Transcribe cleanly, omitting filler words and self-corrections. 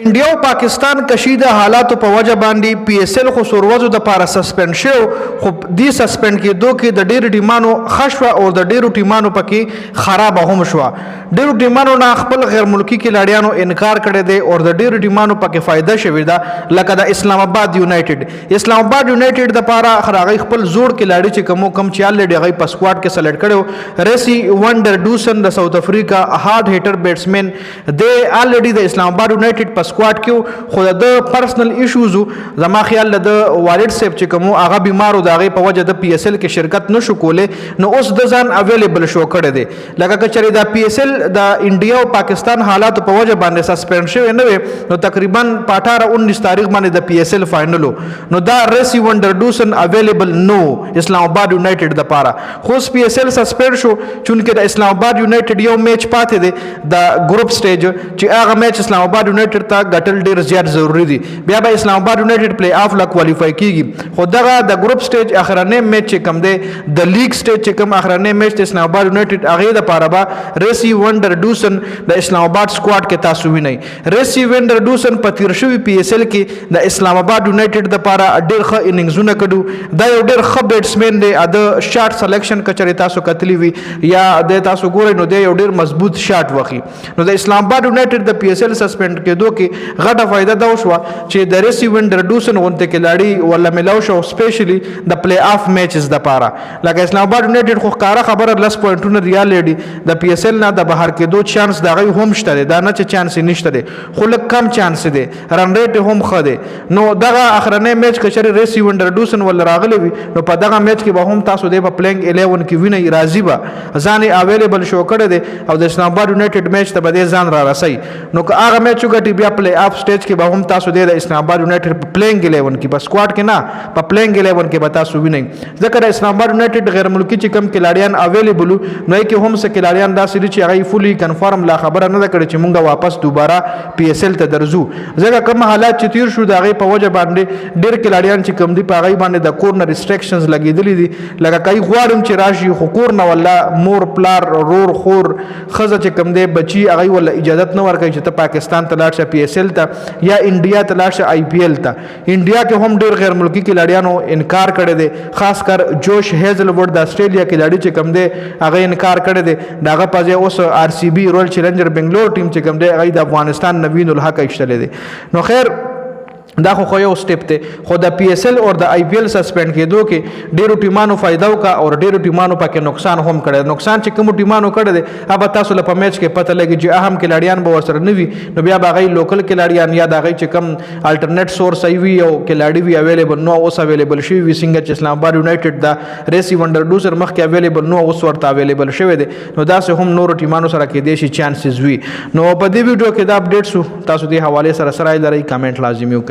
انډیا او پاکستان کشیده حالاتو په وجه باندې پی اس ال خو سوروزو د پاره سسپند شو خو دی سسپند کې دوه د ډیر ټیمانو خشوه او د ډیرو ټیمانو پکې خراب هم شو ډیرو ټیمانو نه خپل غیر ملکی کلاډیانو انکار کړی دی او د ډیرو ټیمانو پکې فائدہ شوی دا لکه د اسلام آباد یونایټډ د پاره خراغي خپل زوړ کلاډي چې کم چال لري غي په سکواډ کې سلیکټ کړو ریسی وندر ډوسن د ساوث افریقا هارد هیټر بیټسمن دی الریډي د اسلام آباد یونایټډ سکواډ کې خو د پرسنل ایشوز زما خیال د والد صاحب چې کوم هغه بیمارو د هغه په وجه د پی اس ال کې شرکت نشو کوله نو اوس د ځان اویلیبل شو کړی دی لکه کچري د پی اس ال د انډیا او پاکستان حالات په وجه باندې سسپند شوی نه نو تقریبا 18-19 تاریخ باندې د پی اس ال فائنلو نو دا ریسی وندر ډوسن اویلیبل نو اسلام آباد یونایټډ د پاره خو پی اس ال سسپند شو چونکه د اسلام آباد یونایټډ یو میچ پاتې دی د ګروپ سټیج چې هغه میچ اسلام آباد یونایټډ ته ګټل ډیر زیات ضروری دي بیا به اسلام آباد یونایټډ پلی آف لا کوالیفای کیږي خو دغه د ګروپ سټیج اخرنه میچ چې کم دی د لیګ سټیج چې کم اخرنه میچ د اسلام آباد یونایټډ هغه د پاره به ریسی وندر ډوسن د اسلام آباد سکواډ کې تاسو وینئ ریسی وندر ډوسن په تیر شوی پی اس ال کې د اسلام آباد یونایټډ د پاره ډیر ښه اننګزونه کړو دا یو ډیر ښه بیټسمن دی د شاټ سلیکشن کچري تاسو کتلی وی یا د تاسو ګورئ نو دی یو ډیر مضبوط شاټ وخی نو د اسلام آباد یونایټډ د پی اس ال سسپند کېدو کې غټه فائدہ دا وشو چې د ریسی وندر ډوسن غونته کلاړي ولا ملاو شو سپیشلی د پلی آف میچز د پاره لکه اسلام آباد یونایټډ خو ښکارا خبره لس پوینټونه ریال لري د پی اس ال نه د بهر کېدو چانس دا غي هم شته دا نه چې چانس نشته دی خو لږ کم چانس دی رن ریټ هم ښه دی نو دغه اخرنه میچ کچري ریسی وندر ډوسن ول راغلی وي نو په دغه میچ کې به هم تاسو د پلینګ 11 کې ویني راضی به ځان اویلیبل شو کړی دی او د اسلام آباد یونایټډ میچ ته به ځان را رسي نو که هغه میچ وګټي بیا پلی آف سټیج کې به هم تاسو د اسلام آباد یونایټډ په پلینګ 11 کې په سکواډ کې نه په پلینګ 11 کې به تاسو وینئ ځکه د اسلام آباد یونایټډ غیر ملکی چې کم کلاډیان اویلیبل نو کې هم څه کلاډیان داسې دي چې هغه فولي کنفرم لا خبره نه کړي چې مونږه واپس دوباره پی اس ال ته درځو ځکه کوم حالات چې تیر شو د هغه په وجه باندې ډیر کلاډیان چې کم دي په هغه باندې د کورنر ریسټریکشنز لګیدلې دي لکه کای غواړم چې راشي حقوق نه ولا مور پلار رور خور خزه چې کم دي بچي هغه ولا اجازه نه ورکړي چې ته پاکستان ته لاړ شې پی اس ال ته یا انډیا ته لاړ شې آی پی ال ته انډیا کې هم ډیر غیر ملکی کلاډیانو انکار کړی دی خاص کر جوش هیزل وډ د استرالیا کلاډي چې کم دی هغه انکار کړی دی داغه پځه اوس آر سی بی رویل چیلنجر بنگلور ټیم چې کم دی هغه د افغانستان نوین الحق ایشتل دی نو خیر دا خو یو سټپ ته خو د پی اس ال او د آی پی ال سسپند کېدو کې ډیرو ټیمانو فائدہ وکا او ډیرو ټیمانو پکې نقصان هم کړی نقصان چې کوم ټیمانو کړی دی هغه تاسو له په میچ کې پته لګي چې اهم کلاډیان به ورسره نه وي نو بیا به غي لوکل کلاډیان یا د غي چې کم الټرنیټ سورس وي او کلاډي وي اویلیبل نو اوس اویلیبل شي وي څنګه چې اسلام آباد یونایټډ د ریسی وندر ډوسر مخکې اویلیبل نو اوس ورته اویلیبل شوی دی نو دا سه هم نور ټیمانو سره کې دي شي چانسز وي نو په دې ویډیو کې دا اپډیټ سو تاسو دې حواله سره لري کمنټ لازمي وکړئ